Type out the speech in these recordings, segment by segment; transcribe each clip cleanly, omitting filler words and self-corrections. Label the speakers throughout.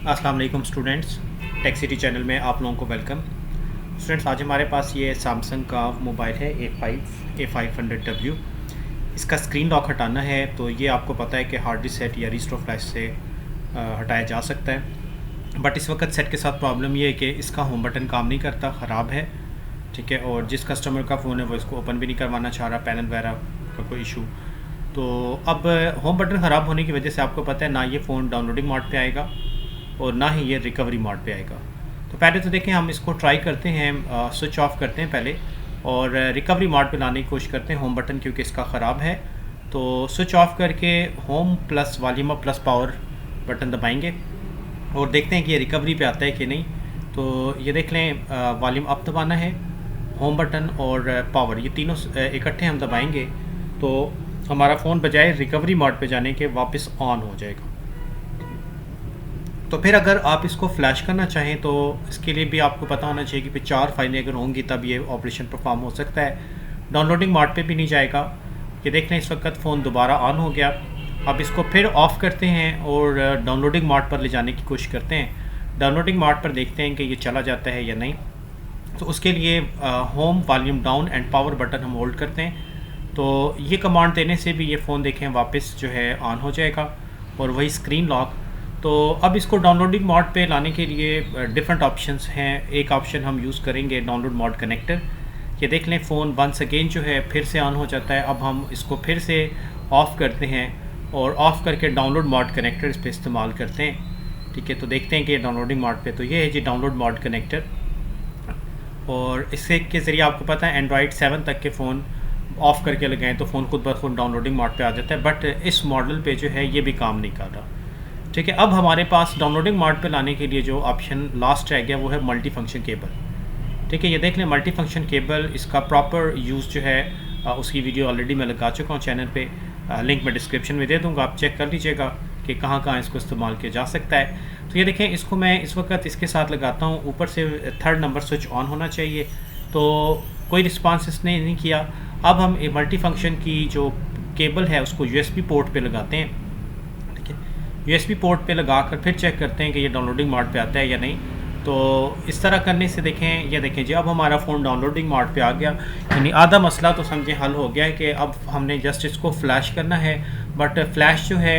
Speaker 1: अस्सलाम वालेकुम students, tech city channel में आप लोगों को वेलकम। स्टूडेंट्स, आज हमारे पास ये सैमसंग का मोबाइल है A500W। इसका स्क्रीन लॉक हटाना है तो ये आपको पता है कि हार्ड रीसेट या रीस्टोर फ्लैश से हटाया जा सकता है। बट इस वक्त सेट के साथ प्रॉब्लम ये है कि इसका होम बटन काम नहीं करता, ख़राब है। ठीक है, और जिस कस्टमर का फ़ोन है वो इसको ओपन भी नहीं करवाना चाह रहा, पैनल वगैरह का कोई इशू। तो अब होम बटन ख़राब होने की वजह से आपको पता है ना ये फ़ोन डाउनलोडिंग मोड पे आएगा और ना ही ये रिकवरी मोड पे आएगा। तो पहले तो देखें, हम इसको ट्राई करते हैं, स्विच ऑफ करते हैं पहले और रिकवरी मोड पे लाने की कोशिश करते हैं होम बटन, क्योंकि इसका ख़राब है। तो स्विच ऑफ करके home plus volume up plus power button दबाएंगे और देखते हैं कि ये रिकवरी पे आता है कि नहीं। तो ये देख लें, वॉल्यूम अप दबाना है, होम बटन और पावर, ये तीनों इकट्ठे हम दबाएंगे तो हमारा फ़ोन बजाय रिकवरी मोड पे जाने के वापस ऑन हो जाएगा। तो फिर अगर आप इसको फ्लैश करना चाहें तो इसके लिए भी आपको पता होना चाहिए कि फिर 4 फाइलें अगर होंगी तब ये ऑपरेशन परफॉर्म हो सकता है। डाउनलोडिंग मोड पे भी नहीं जाएगा। ये देख लें, इस वक्त फ़ोन दोबारा ऑन हो गया। अब इसको फिर ऑफ़ करते हैं और डाउनलोडिंग मोड पर ले जाने की कोशिश करते हैं। डाउनलोडिंग मोड पर देखते हैं कि ये चला जाता है या नहीं। तो उसके लिए home volume down and power button हम होल्ड करते हैं। तो ये कमांड देने से भी ये फ़ोन देखें वापस जो है ऑन हो जाएगा और वही स्क्रीन लॉक। तो अब इसको डाउनलोडिंग मोड पे लाने के लिए डिफरेंट ऑप्शंस हैं। एक ऑप्शन हम यूज़ करेंगे डाउनलोड मोड कनेक्टर। ये देख लें, फ़ोन वंस अगेन जो है फिर से ऑन हो जाता है। अब हम इसको फिर से ऑफ़ करते हैं और ऑफ़ करके डाउनलोड मोड कनेक्टर इस पर इस्तेमाल करते हैं। ठीक है, तो देखते हैं कि डाउनलोडिंग मोड पे तो ये है जी डाउनलोड मोड कनेक्टर। और इससे के ज़रिए आपको पता है एंड्रॉयड 7 तक के फ़ोन ऑफ़ करके लगाएं तो फ़ोन खुद ब खुद डाउनलोडिंग मोड पे आ जाता है। बट इस मॉडल पे जो है ये भी काम नहीं कर रहा। ठीक है, अब हमारे पास डाउनलोडिंग मोड पे लाने के लिए जो ऑप्शन लास्ट रह गया वो है मल्टी फंक्शन केबल। ठीक है, ये देख लें, मल्टी फंक्शन केबल, इसका प्रॉपर यूज़ जो है उसकी वीडियो ऑलरेडी मैं लगा चुका हूँ चैनल पे। लिंक मैं डिस्क्रिप्शन में दे दूँगा, आप चेक कर लीजिएगा कि कहाँ कहाँ इसको इस्तेमाल किया जा सकता है। तो ये देखें, इसको मैं इस वक्त इसके साथ लगाता हूँ। ऊपर से 3rd नंबर स्विच ऑन होना चाहिए, तो कोई रिस्पॉन्स इसने नहीं किया। अब हम मल्टी फंक्शन की जो केबल है उसको USB पोर्ट पे लगाते हैं। ठीक है, USB पोर्ट पे लगाकर फिर चेक करते हैं कि ये डाउनलोडिंग मोड पे आता है या नहीं। तो इस तरह करने से देखें, ये देखें जी, अब हमारा फ़ोन डाउनलोडिंग मोड पे आ गया। यानी आधा मसला तो समझें हल हो गया है कि अब हमने जस्ट इसको फ्लैश करना है। बट फ्लैश जो है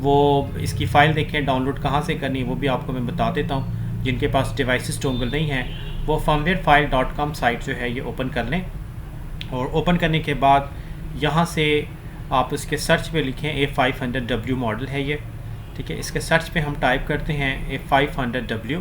Speaker 1: वो इसकी फ़ाइल देखें डाउनलोड कहाँ से करनी है वो भी आपको मैं बता देता हूँ। जिनके पास डिवाइसेस टोंगल नहीं है वो firmwarefile.com साइट जो है ये ओपन कर लें। और ओपन करने के बाद यहाँ से आप इसके सर्च पे लिखें A500W मॉडल है ये। ठीक है, इसके सर्च पे हम टाइप करते हैं A500W,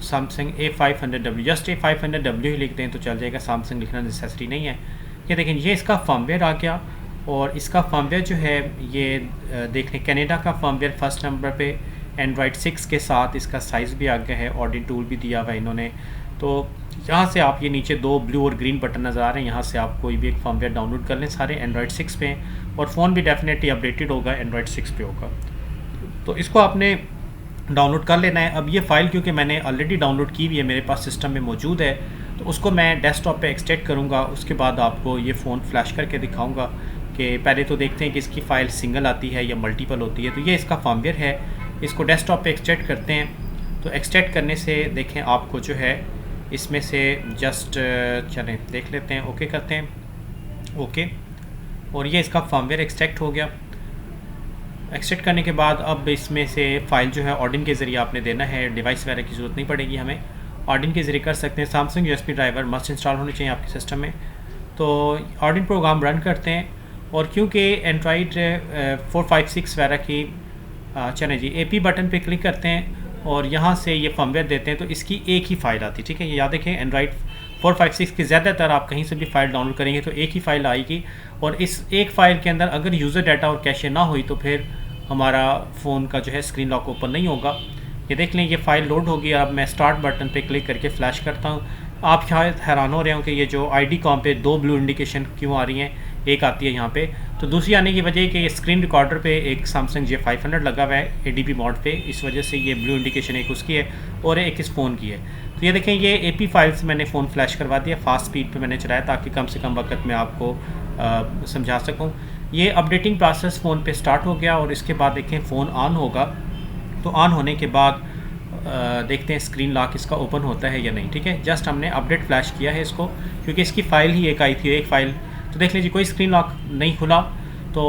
Speaker 1: Samsung A500W, just A500W ही लिखते हैं तो चल जाएगा, सैमसंग लिखना नेसेसरी नहीं है। ये देखें, ये इसका फर्मवेयर आ गया और इसका फर्मवेयर जो है ये देख लें, कनाडा का फर्मवेयर 1st नंबर पे, एंड्रॉयड 6 के साथ इसका साइज़ भी आ गया है, ऑडिट टूल भी दिया हुआ है इन्होंने। तो यहाँ से आप ये नीचे 2 ब्लू और ग्रीन बटन नज़र आ रहे हैं, यहाँ से आप कोई भी एक फर्मवेयर डाउनलोड कर लें। सारे एंड्रॉयड 6 पे हैं और फ़ोन भी डेफिनेटली अपडेटेड होगा, एंड्रॉयड 6 पे होगा। तो इसको आपने डाउनलोड कर लेना है। अब ये फ़ाइल क्योंकि मैंने ऑलरेडी डाउनलोड की हुई है, मेरे पास सिस्टम में मौजूद है, तो उसको मैं डेस्कटॉप पे एक्सट्रैक्ट करूँगा। उसके बाद आपको ये फ़ोन फ्लैश करके दिखाऊँगा कि पहले तो देखते हैं कि इसकी फ़ाइल सिंगल आती है या मल्टीपल होती है। तो ये इसका फर्मवेयर है, इसको डेस्कटॉप पे एक्सट्रैक्ट करते हैं। तो एक्सट्रैक्ट करने से देखें आपको जो है इसमें से जस्ट चलें देख लेते हैं, ओके करते हैं, ओके। और ये इसका फर्मवेयर एक्सट्रैक्ट हो गया। एक्सट्रैक्ट करने के बाद अब इसमें से फ़ाइल जो है ऑडिन के ज़रिए आपने देना है, डिवाइस वगैरह की ज़रूरत नहीं पड़ेगी हमें, ऑडिन के ज़रिए कर सकते हैं। Samsung USB driver must install होने चाहिए आपके सिस्टम में। तो ऑडिन प्रोग्राम रन करते हैं और क्योंकि एंड्रॉयड 4, 5, 6 वगैरह की चलें जी AP बटन पे क्लिक करते हैं और यहाँ से ये फर्मवेयर देते हैं तो इसकी एक ही फ़ाइल आती है। ठीक है, ये याद रखें, एंड्रॉयड 4, 5, 6 की ज़्यादातर आप कहीं से भी फ़ाइल डाउनलोड करेंगे तो एक ही फ़ाइल आएगी और इस एक फ़ाइल के अंदर अगर यूज़र डाटा और कैशे ना हुई तो फिर हमारा फ़ोन का जो है स्क्रीन लॉक ओपन नहीं होगा। ये देख लें, ये फ़ाइल लोड होगी। अब मैं स्टार्ट बटन पे क्लिक करके फ़्लैश करता हूँ। आप शायद हैरान हो रहे हो कि ये जो ID कॉम पे 2 ब्लू इंडिकेशन क्यों आ रही हैं, एक आती है यहाँ पे। तो दूसरी आने की वजह है कि ये स्क्रीन रिकॉर्डर पे एक सैमसंग J500 लगा हुआ है ADP मोड पे, इस वजह से ये ब्लू इंडिकेशन एक उसकी है और एक इस फ़ोन की है। तो ये देखें, ये AP फाइल से मैंने फ़ोन फ्लैश करवा दिया, फास्ट स्पीड पे मैंने चलाया ताकि कम से कम वक्त में आपको समझा सकूँ। ये अपडेटिंग प्रोसेस फ़ोन पे स्टार्ट हो गया और इसके बाद देखें फ़ोन ऑन होगा तो ऑन होने के बाद देखते हैं स्क्रीन लॉक इसका ओपन होता है या नहीं। ठीक है, जस्ट हमने अपडेट फ्लैश किया है इसको, क्योंकि इसकी फ़ाइल ही एक आई थी, एक फ़ाइल। तो देख लीजिए कोई स्क्रीन लॉक नहीं खुला। तो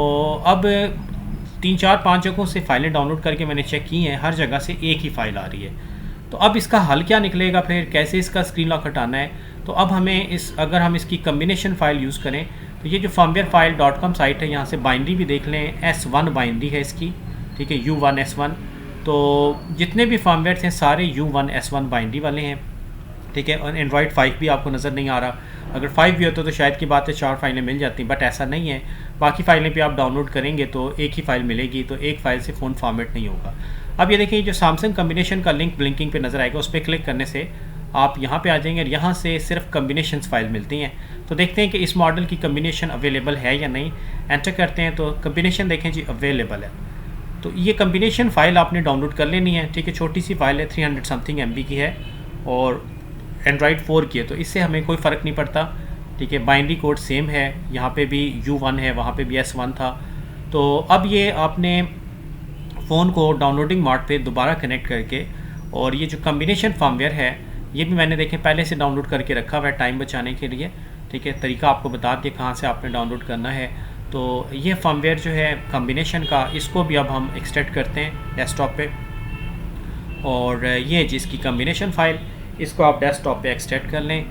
Speaker 1: अब 3-4-5 जगहों से फ़ाइलें डाउनलोड करके मैंने चेक की हैं, हर जगह से एक ही फ़ाइल आ रही है। तो अब इसका हल क्या निकलेगा, फिर कैसे इसका स्क्रीन लॉक हटाना है। तो अब हमें अगर हम इसकी कम्बिनेशन फ़ाइल यूज़ करें तो ये जो firmwarefile.com साइट है, यहाँ से बाइनरी भी देख लें, S1 बाइनरी है इसकी। ठीक है, U1 S1। तो जितने भी फर्मवेयर थे सारे U1 S1 बाइनरी वाले हैं। ठीक है, और एंड्रॉयड 5 भी आपको नज़र नहीं आ रहा। अगर 5 भी होता तो शायद की बात है 4 फाइलें मिल जाती, बट ऐसा नहीं है। बाकी फ़ाइलें भी आप डाउनलोड करेंगे तो एक ही फ़ाइल मिलेगी, तो एक फ़ाइल से फ़ोन फॉर्मेट नहीं होगा। अब ये देखिए, जो सैमसंग कम्बिनेशन का लिंक ब्लिंकिंग पे नज़र आएगा, उस पर क्लिक करने से आप यहाँ पे आ जाएंगे और यहाँ से सिर्फ कम्बिनेशंस फाइल मिलती हैं। तो देखते हैं कि इस मॉडल की कम्बिनेशन अवेलेबल है या नहीं। एंटर करते हैं तो कम्बिनेशन देखें जी अवेलेबल है। तो ये कम्बिनेशन फ़ाइल आपने डाउनलोड कर लेनी है। ठीक है, छोटी सी फ़ाइल है, 300 समथिंग MB की है और एंड्रॉयड 4 की है, तो इससे हमें कोई फ़र्क नहीं पड़ता। ठीक है, बाइनरी कोड सेम है, यहाँ पे भी U1 है, वहाँ पे भी S1 था। तो अब ये आपने फ़ोन को डाउनलोडिंग मोड पे दोबारा कनेक्ट करके, और ये जो कम्बिनेशन फर्मवेयर है ये भी मैंने देखें पहले से डाउनलोड करके रखा हुआ है टाइम बचाने के लिए। ठीक है, तरीका आपको बता दिया कहाँ से आपने डाउनलोड करना है। तो ये फर्मवेयर जो है कम्बिनेशन का, इसको भी अब हम एक्सट्रैक्ट करते हैं डेस्कटॉप पे। और ये जिसकी कम्बिनेशन फ़ाइल, इसको आप डेस्कटॉप पे एक्सट्रैक्ट कर लें।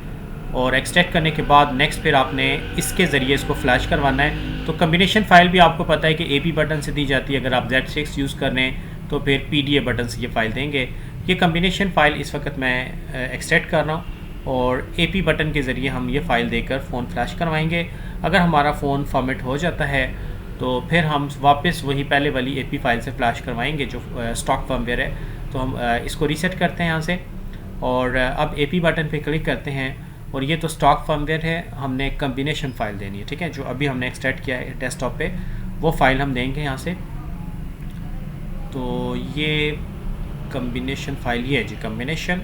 Speaker 1: और एक्सट्रैक्ट करने के बाद नेक्स्ट फिर आपने इसके ज़रिए इसको फ्लैश करवाना है। तो कम्बिनेशन फ़ाइल भी आपको पता है कि AP बटन से दी जाती है। अगर आप Z6 यूज़ कर लें तो फिर PDA बटन से ये फ़ाइल देंगे। ये कम्बिनेशन फ़ाइल इस वक्त मैं एक्सट्रैक्ट कर रहा हूँ और AP बटन के ज़रिए हम ये फ़ाइल देकर फ़ोन फ्लैश करवाएंगे। अगर हमारा फ़ोन फॉर्मेट हो जाता है तो फिर हम वापस वही पहले वाली AP फ़ाइल से फ्लैश करवाएंगे जो स्टॉक फर्मवेयर है। तो हम इसको रीसेट करते हैं यहाँ से, और अब AP बटन पे क्लिक करते हैं। और ये तो स्टॉक फर्मवेयर है, हमने कम्बिनेशन फ़ाइल देनी है। ठीक है, जो अभी हमने एक्सट्रैक्ट किया है डेस्कटॉप पे, वो फ़ाइल हम देंगे यहाँ से। तो ये कम्बिनेशन फ़ाइल ये है जी, कम्बिनेशन।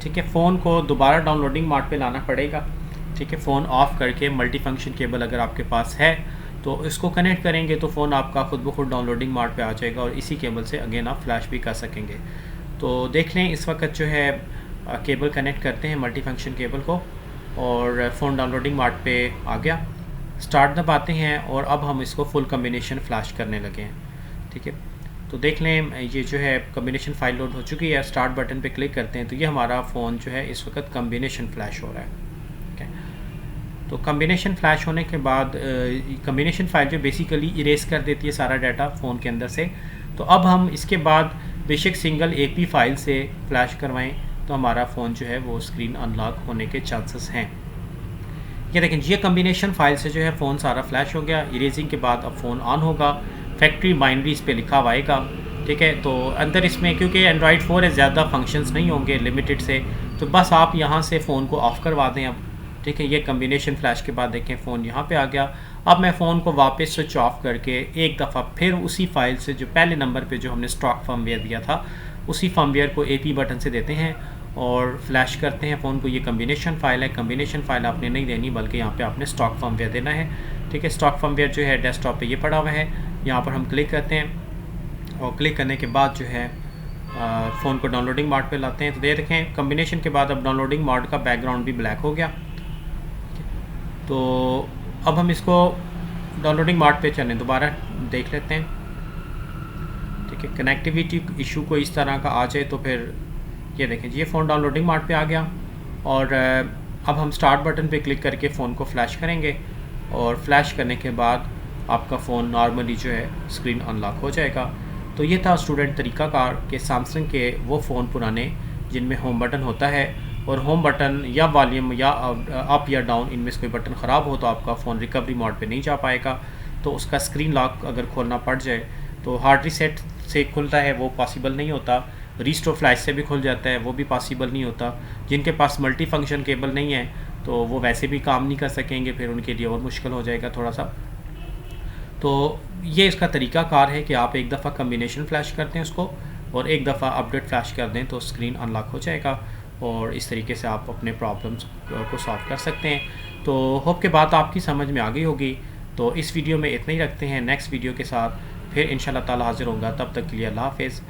Speaker 1: ठीक है, फ़ोन को दोबारा डाउनलोडिंग मोड पे लाना पड़ेगा। ठीक है, फ़ोन ऑफ़ करके मल्टी फंक्शन केबल अगर आपके पास है तो इसको कनेक्ट करेंगे तो फ़ोन आपका खुद ब खुद डाउनलोडिंग मोड पे आ जाएगा और इसी केबल से अगेन आप फ्लैश भी कर सकेंगे। तो देख लें, इस वक्त जो है केबल कनेक्ट करते हैं मल्टी फंक्शन केबल को, और फ़ोन डाउनलोडिंग मोड पे आ गया। स्टार्ट दबाते हैं और अब हम इसको फुल कम्बिनेशन फ्लैश करने लगे हैं। ठीक है, तो देख लें ये जो है कम्बिनेशन फ़ाइल लोड हो चुकी है। स्टार्ट बटन पे क्लिक करते हैं तो ये हमारा फ़ोन जो है इस वक्त कम्बिनेशन फ्लैश हो रहा है। ठीक है, तो कम्बिनेशन फ़्लैश होने के बाद कम्बिनेशन फ़ाइल जो बेसिकली इरेज कर देती है सारा डाटा फ़ोन के अंदर से। तो अब हम इसके बाद बेशक सिंगल AP फ़ाइल से फ्लैश करवाएं तो हमारा फ़ोन जो है वो स्क्रीन अनलॉक होने के चांसेस हैं। ये देखें, ये कम्बिनेशन फ़ाइल से जो है फ़ोन सारा फ्लैश हो गया। इरेजिंग के बाद अब फ़ोन ऑन होगा, फैक्ट्री बाइनरी इस पर लिखा हुआ आएगा। ठीक है, तो अंदर इसमें क्योंकि एंड्रॉयड 4 है, ज़्यादा फंक्शंस नहीं होंगे, लिमिटेड से, तो बस आप यहाँ से फ़ोन को ऑफ़ करवा दें अब। ठीक है, ये कम्बिनेशन फ्लैश के बाद देखें फ़ोन यहाँ पे आ गया। अब मैं फ़ोन को वापस स्विच ऑफ करके एक दफ़ा फिर उसी फाइल से जो पहले नंबर पे जो हमने स्टॉक फर्मवेयर दिया था उसी फर्मवेयर को AP बटन से देते हैं और फ्लैश करते हैं फ़ोन को। ये कम्बिनेशन फ़ाइल है, कम्बिनेशन फ़ाइल आपने नहीं देनी बल्कि यहाँ पे आपने स्टॉक फर्मवेयर देना है। ठीक है, स्टॉक फर्मवेयर जो है डेस्कटॉप पे ये पड़ा हुआ है, यहाँ पर हम क्लिक करते हैं और क्लिक करने के बाद जो है फ़ोन को डाउनलोडिंग मोड पे लाते हैं। तो दे देखें कम्बिनेशन के बाद अब डाउनलोडिंग मोड का बैकग्राउंड भी ब्लैक हो गया। तो अब हम इसको डाउनलोडिंग मोड पे चलें, दोबारा देख लेते हैं। ठीक है, कनेक्टिविटी इशू कोई इस तरह का आ जाए तो फिर ये देखें ये फ़ोन डाउनलोडिंग मोड पे आ गया। और अब हम स्टार्ट बटन पे क्लिक करके फ़ोन को फ्लैश करेंगे और फ्लैश करने के बाद आपका फ़ोन नॉर्मली जो है स्क्रीन अनलॉक हो जाएगा। तो ये था स्टूडेंट तरीकाकार कि सैमसंग के वो फ़ोन पुराने जिनमें होम बटन होता है और होम बटन या वॉल्यूम या अप या डाउन इनमें से कोई बटन ख़राब हो तो आपका फ़ोन रिकवरी मोड पे नहीं जा पाएगा। तो उसका स्क्रीन लॉक अगर खोलना पड़ जाए तो हार्ड रीसेट से खुलता है, वो पॉसिबल नहीं होता। रीस्टोर फ्लैश से भी खुल जाता है, वो भी पॉसिबल नहीं होता। जिनके पास मल्टी फंक्शन केबल नहीं है तो वो वैसे भी काम नहीं कर सकेंगे, फिर उनके लिए और मुश्किल हो जाएगा थोड़ा सा। तो ये इसका तरीकाकार है कि आप एक दफ़ा कम्बिनेशन फ्लैश करते हैं उसको और एक दफ़ा अपडेट फ्लैश कर दें तो स्क्रीन अनलॉक हो जाएगा और इस तरीके से आप अपने प्रॉब्लम्स को सॉल्व कर सकते हैं। तो होप के बात आपकी समझ में आ गई होगी। तो इस वीडियो में इतना ही रखते हैं, नेक्स्ट वीडियो के साथ फिर इंशाल्लाह ताला हाज़िर होगा। तब तक के लिए अल्लाह हाफ़िज़।